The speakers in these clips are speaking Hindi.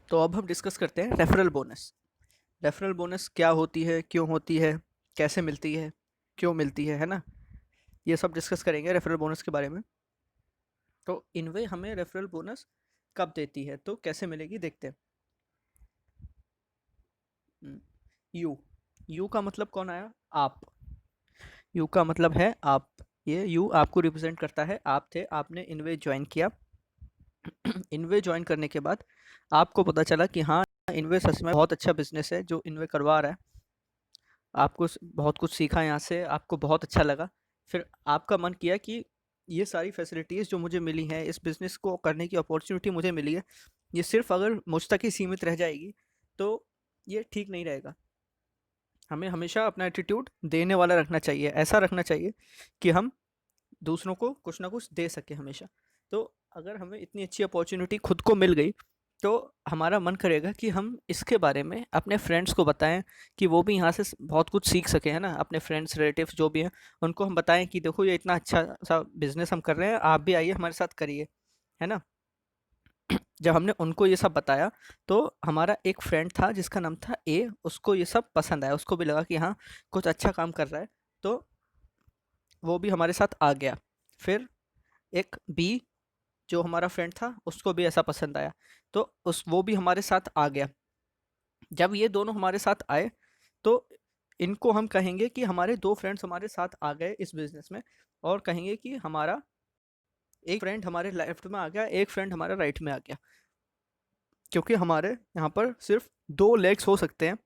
तो अब हम डिस्कस करते हैं रेफरल बोनस। रेफरल बोनस क्या होती है, क्यों होती है, कैसे मिलती है, क्यों मिलती है ना। ये सब डिस्कस करेंगे रेफरल बोनस के बारे में। तो इनवे हमें रेफरल बोनस कब देती है, तो कैसे मिलेगी देखते हैं। यू यू का मतलब कौन आया? आप। यू का मतलब है आप। ये यू आपको रिप्रेजेंट करता है। आप थे, आपने इनवे ज्वाइन किया। इनवे ज्वाइन करने के बाद आपको पता चला कि हाँ, इनवे सच में बहुत अच्छा बिजनेस है जो इनवे करवा रहा है। आपको बहुत कुछ सीखा यहाँ से, आपको बहुत अच्छा लगा। फिर आपका मन किया कि ये सारी फैसिलिटीज़ जो मुझे मिली हैं, इस बिज़नेस को करने की अपॉर्चुनिटी मुझे मिली है, ये सिर्फ अगर मुझ तक ही सीमित रह जाएगी तो ये ठीक नहीं रहेगा। हमें हमेशा अपना एटीट्यूड देने वाला रखना चाहिए, ऐसा रखना चाहिए कि हम दूसरों को कुछ ना कुछ दे सकें हमेशा। तो अगर हमें इतनी अच्छी अपॉर्चुनिटी खुद को मिल गई तो हमारा मन करेगा कि हम इसके बारे में अपने फ्रेंड्स को बताएं, कि वो भी यहाँ से बहुत कुछ सीख सके, है ना। अपने फ्रेंड्स रिलेटिव्स जो भी हैं उनको हम बताएं कि देखो ये इतना अच्छा सा बिजनेस हम कर रहे हैं, आप भी आइए हमारे साथ करिए, है ना। जब हमने उनको ये सब बताया तो हमारा एक फ्रेंड था जिसका नाम था ए, उसको ये सब पसंद आया, उसको भी लगा कि हाँ, कुछ अच्छा काम कर रहा है, तो वो भी हमारे साथ आ गया। फिर एक बी, जो हमारा फ्रेंड था, उसको भी ऐसा पसंद आया, तो उस वो भी हमारे साथ आ गया। जब ये दोनों हमारे साथ आए तो इनको हम कहेंगे कि हमारे दो फ्रेंड्स हमारे साथ आ गए इस बिजनेस में, और कहेंगे कि हमारा एक फ्रेंड हमारे लेफ्ट में आ गया, एक फ्रेंड हमारे राइट में आ गया। क्योंकि हमारे यहाँ पर सिर्फ दो लेग्स हो सकते हैं,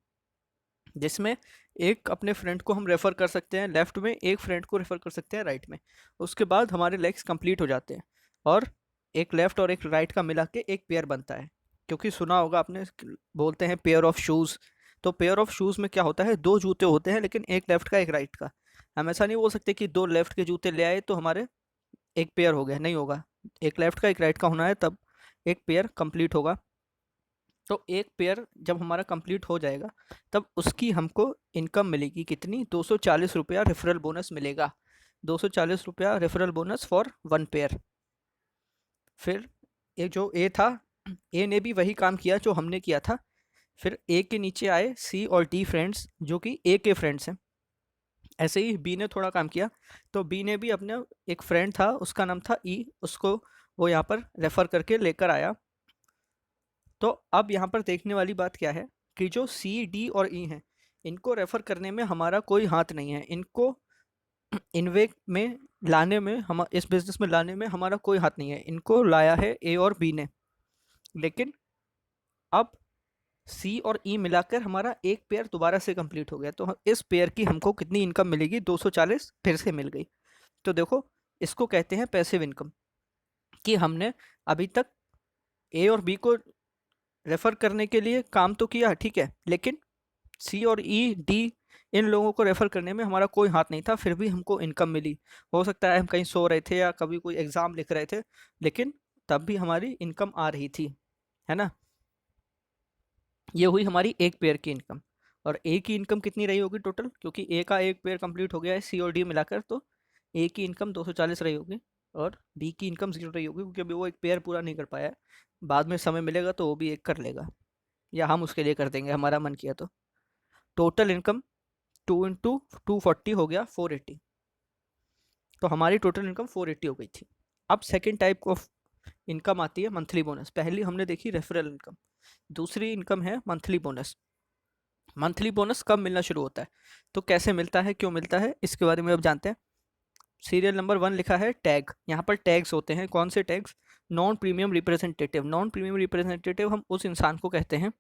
जिसमें एक अपने फ्रेंड को हम रेफ़र कर सकते हैं लेफ्ट में, एक फ्रेंड को रेफ़र कर सकते हैं राइट में। उसके बाद हमारे लेग्स कंप्लीट हो जाते हैं, और एक लेफ्ट और एक राइट का मिला के एक पेयर बनता है। क्योंकि सुना होगा आपने, बोलते हैं पेयर ऑफ शूज़। तो पेयर ऑफ शूज़ में क्या होता है, दो जूते होते हैं लेकिन एक लेफ्ट का एक राइट का। हम ऐसा नहीं बोल सकते कि दो लेफ्ट के जूते ले आए तो हमारे एक पेयर हो गया, नहीं होगा। एक लेफ्ट का एक राइट का होना है, तब एक पेयर कंप्लीट होगा। तो एक पेयर जब हमारा कंप्लीट हो जाएगा तब उसकी हमको इनकम मिलेगी कितनी, 240 रुपया रेफरल बोनस मिलेगा। 240 रुपया referral bonus for one pair. फिर ये जो ए था, ए ने भी वही काम किया जो हमने किया था। फिर ए के नीचे आए सी और डी फ्रेंड्स, जो कि ए के फ्रेंड्स हैं। ऐसे ही बी ने थोड़ा काम किया, तो बी ने भी अपने एक फ्रेंड था, उसका नाम था ई, उसको वो यहाँ पर रेफ़र करके लेकर आया। तो अब यहाँ पर देखने वाली बात क्या है कि जो सी, डी और ई हैं, इनको रेफ़र करने में हमारा कोई हाथ नहीं है। इनको इन्वेक में लाने में, हम इस बिज़नेस में लाने में हमारा कोई हाथ नहीं है। इनको लाया है ए और बी ने। लेकिन अब सी और ई मिलाकर हमारा एक पेयर दोबारा से कंप्लीट हो गया, तो इस पेयर की हमको कितनी इनकम मिलेगी, 240 फिर से मिल गई। तो देखो, इसको कहते हैं पैसिव इनकम, कि हमने अभी तक ए और बी को रेफ़र करने के लिए काम तो किया, ठीक है, लेकिन सी और ई, डी, इन लोगों को रेफ़र करने में हमारा कोई हाथ नहीं था, फिर भी हमको इनकम मिली। हो सकता है हम कहीं सो रहे थे या कभी कोई एग्ज़ाम लिख रहे थे, लेकिन तब भी हमारी इनकम आ रही थी, है ना? ये हुई हमारी एक पेयर की इनकम। और ए की इनकम कितनी रही होगी टोटल, क्योंकि ए का एक पेयर कंप्लीट हो गया है सी और डी मिलाकर, तो ए की इनकम 240 रही होगी, और बी की इनकम 0 रही होगी, क्योंकि अभी वो एक पेयर पूरा नहीं कर पाया है। बाद में समय मिलेगा तो वो भी एक कर लेगा, या हम उसके लिए कर देंगे, हमारा मन किया तो। टोटल इनकम 2 इंटू 240 हो गया 480। तो हमारी टोटल इनकम 480 हो गई थी। अब सेकेंड टाइप ऑफ इनकम आती है मंथली बोनस। पहली हमने देखी रेफरल इनकम, दूसरी इनकम है मंथली बोनस। मंथली बोनस कब मिलना शुरू होता है, तो कैसे मिलता है, क्यों मिलता है, इसके बारे में अब जानते हैं। सीरियल नंबर 1 लिखा है टैग। यहाँ पर टैग्स होते हैं, कौन से tags? Non premium representative. Non premium representative हम उस इंसान को कहते हैं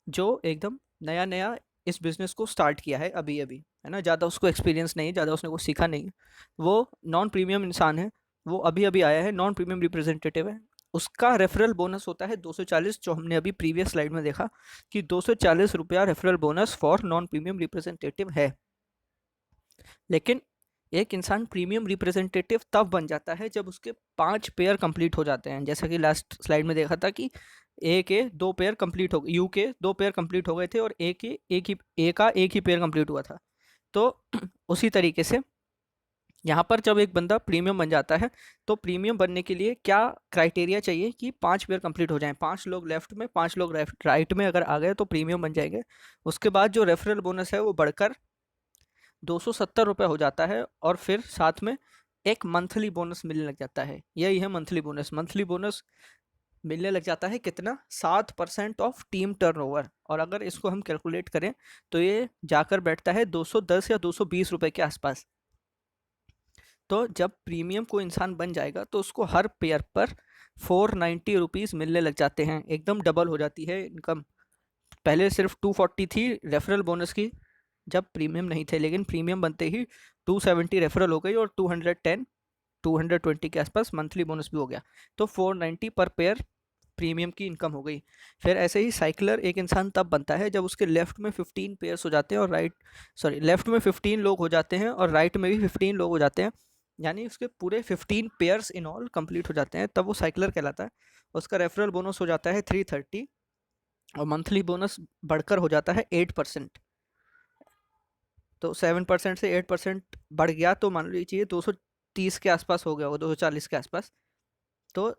जो एकदम नया नया इस बिज़नेस को स्टार्ट किया है अभी अभी, है ना। ज़्यादा उसको एक्सपीरियंस नहीं है, ज़्यादा उसने कुछ सीखा नहीं है, वो नॉन प्रीमियम इंसान है, वो अभी अभी आया है, नॉन प्रीमियम रिप्रेजेंटेटिव है। उसका रेफरल बोनस होता है 240, जो हमने अभी प्रीवियस स्लाइड में देखा कि 240 रुपया referral bonus for non premium representative है। लेकिन एक इंसान प्रीमियम रिप्रेजेंटेटिव तब बन जाता है जब उसके 5 पेयर कंप्लीट हो जाते हैं। जैसा कि लास्ट स्लाइड में देखा था कि ए के 2 पेयर कंप्लीट हो गए, यू के 2 पेयर कंप्लीट हो गए थे, और ए का एक ही पेयर कंप्लीट हुआ था। तो उसी तरीके से यहाँ पर जब एक बंदा प्रीमियम बन जाता है तो प्रीमियम बनने के लिए क्या क्राइटेरिया चाहिए कि 5 पेयर कंप्लीट हो जाएं, 5 लोग लेफ्ट में 5 लोग राइट में अगर आ गए तो प्रीमियम बन जाएंगे। उसके बाद जो रेफरल बोनस है वो बढ़कर 270 रुपये हो जाता है और फिर साथ में एक मंथली बोनस मिलने लग जाता है। यही है मंथली बोनस। मंथली बोनस मिलने लग जाता है कितना, 7% ऑफ टीम टर्नओवर। और अगर इसको हम कैलकुलेट करें तो ये जाकर बैठता है 210 या 220 रुपये के आसपास। तो जब प्रीमियम को इंसान बन जाएगा तो उसको हर पेयर पर 490 रुपीज़ मिलने लग जाते हैं, एकदम डबल हो जाती है इनकम। पहले सिर्फ 240 थी रेफरल बोनस की जब प्रीमियम नहीं थे, लेकिन प्रीमियम बनते ही 270 रेफरल हो गई और 210 220 के आसपास मंथली बोनस भी हो गया। तो 490 पर पेयर प्रीमियम की इनकम हो गई। फिर ऐसे ही साइकिलर एक इंसान तब बनता है जब उसके लेफ्ट में 15 पेयर्स हो जाते हैं और लेफ्ट में 15 लोग हो जाते हैं और राइट में भी 15 लोग हो जाते हैं, यानी उसके पूरे 15 पेयर्स इन ऑल कंप्लीट हो जाते हैं, तब वो साइकिलर कहलाता है। उसका रेफरल बोनस हो जाता है 330 और मंथली बोनस बढ़कर हो जाता है 8%। तो 7% से 8% बढ़ गया तो मान लीजिए 230 के आसपास हो गया होगा, 240 के आसपास। तो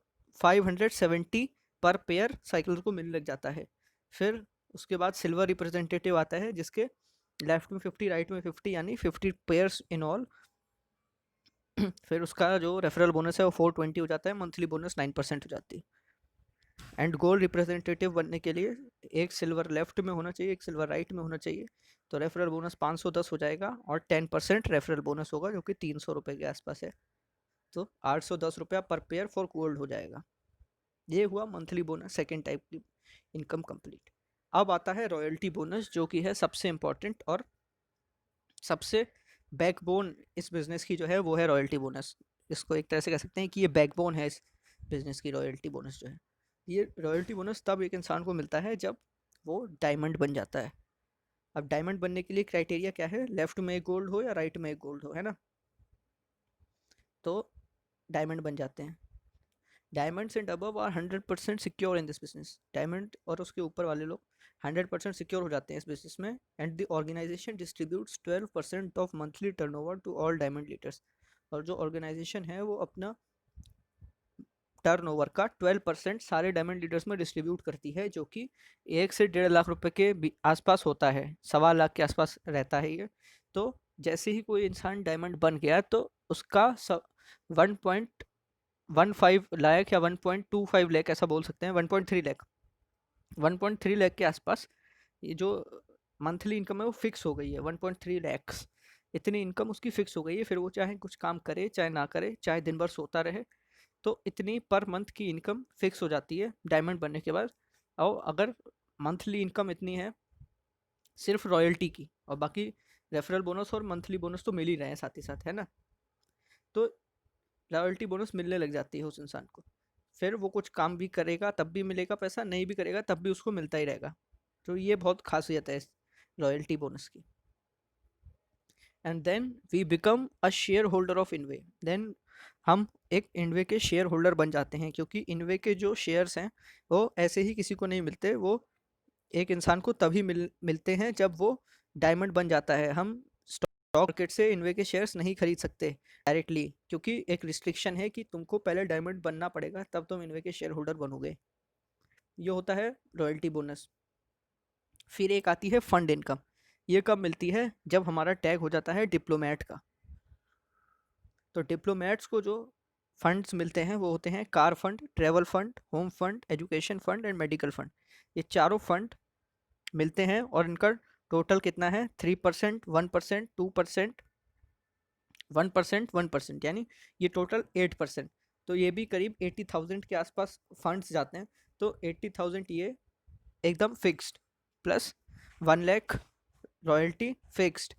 570 पर पेयर साइकिलर को मिलने लग जाता है। फिर उसके बाद सिल्वर रिप्रेजेंटेटिव आता है जिसके लेफ्ट में 50 राइट में 50 यानी 50 पेयर्स इन ऑल। फिर उसका जो रेफरल बोनस है वो 420 हो जाता है, मंथली बोनस 9% हो जाती है। एंड गोल्ड रिप्रेजेंटेटिव बनने के लिए एक सिल्वर लेफ्ट में होना चाहिए, एक सिल्वर राइट में होना चाहिए। तो रेफरल बोनस 510 हो जाएगा और 10% रेफरल बोनस होगा जो कि 300 रुपये के आसपास है। तो 810 रुपया पर पेयर फॉर गोल्ड हो जाएगा। ये हुआ मंथली बोनस, सेकेंड टाइप की इनकम कंप्लीट। अब आता है रॉयल्टी बोनस जो कि है सबसे इंपॉर्टेंट और सबसे बैकबोन इस बिजनेस की जो है वो है रॉयल्टी बोनस। इसको एक तरह से कह सकते हैं कि ये बैकबोन है इस बिजनेस की, रॉयल्टी बोनस जो है। ये रॉयल्टी बोनस तब एक इंसान को मिलता है जब वो डायमंड बन जाता है। अब डायमंड बनने के लिए क्राइटेरिया क्या है, लेफ्ट में एक गोल्ड हो या राइट में एक गोल्ड हो, है ना। तो डायमंड बन जाते हैं। Diamonds and above are 100% secure in this business. Diamond और उसके ऊपर वाले लोग 100% सिक्योर हो जाते हैं इस बिजनेस में। And the organisation distributes 12% of monthly turnover to all diamond leaders. और जो ऑर्गेनाइजेशन है वो अपना टर्नओवर का 12% सारे डायमंड लीडर्स में डिस्ट्रीब्यूट करती है, जो कि 1 से 1.5 लाख रुपए के आसपास होता है, 1.25 लाख के आसपास रहता है ये। तो जैसे ही कोई इंसान डायमंड बन गया तो उसका 1.15 लाख या 1.25 लाख ऐसा बोल सकते हैं, 1.3 लाख 1.3 लाख के आसपास ये जो मंथली इनकम है वो फिक्स हो गई है। 1.3 लैक्स इतनी इनकम उसकी फिक्स हो गई है। फिर वो चाहे कुछ काम करे चाहे ना करे, चाहे दिन भर सोता रहे, तो इतनी पर मंथ की इनकम फिक्स हो जाती है डायमंड बनने के बाद। और अगर मंथली इनकम इतनी है सिर्फ रॉयल्टी की, और बाकी रेफरल बोनस और मंथली बोनस तो मिल ही रहे हैं साथ ही साथ, है ना, तो रॉयल्टी बोनस मिलने लग जाती है उस इंसान को। फिर वो कुछ काम भी करेगा तब भी मिलेगा पैसा, नहीं भी करेगा तब भी उसको मिलता ही रहेगा। तो ये बहुत खासियत है इस रॉयल्टी बोनस की। And then we become a shareholder of इनवे। देन हम एक इनवे के शेयर होल्डर बन जाते हैं, क्योंकि इनवे के जो शेयर्स हैं वो ऐसे ही किसी को नहीं मिलते। वो एक इंसान को तभी मिलते हैं जब वो डायमंड बन जाता है। हम स्टॉक मार्केट से इनवे के शेयर्स नहीं खरीद सकते डायरेक्टली, क्योंकि एक रिस्ट्रिक्शन है कि तुमको पहले डायमंड बनना पड़ेगा तब तुम इनवे के शेयर होल्डर बनोगे। ये होता है रॉयल्टी बोनस। फिर एक आती है फंड इनकम। ये कब मिलती है, जब हमारा टैग हो जाता है डिप्लोमेट का। तो डिप्लोमेट्स को जो फंड्स मिलते हैं वो होते हैं car fund, travel fund, home fund, education fund and medical fund. ये चारों फंड मिलते हैं और इनका टोटल कितना है, 3%, 1%, 2%, 1%, यानी ये टोटल 8%। तो ये भी करीब 80,000 के आसपास फंड्स जाते हैं। तो 80,000 ये एकदम fixed, plus 1 lakh royalty fixed,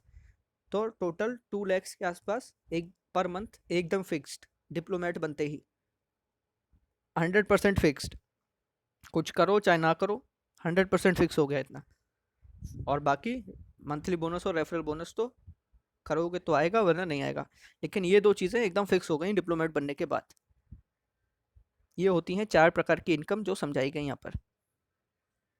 तो टोटल 2 लैक्स के आसपास एक पर मंथ एकदम फिक्स्ड। डिप्लोमेट बनते ही 100% फिक्स्ड, कुछ करो चाहे ना करो 100% फिक्स हो गया इतना। और बाकी मंथली बोनस और रेफरल बोनस तो करोगे तो आएगा वरना नहीं आएगा, लेकिन ये दो चीज़ें एकदम फिक्स हो गई डिप्लोमेट बनने के बाद। ये होती हैं 4 प्रकार की इनकम जो समझाई गई यहाँ पर।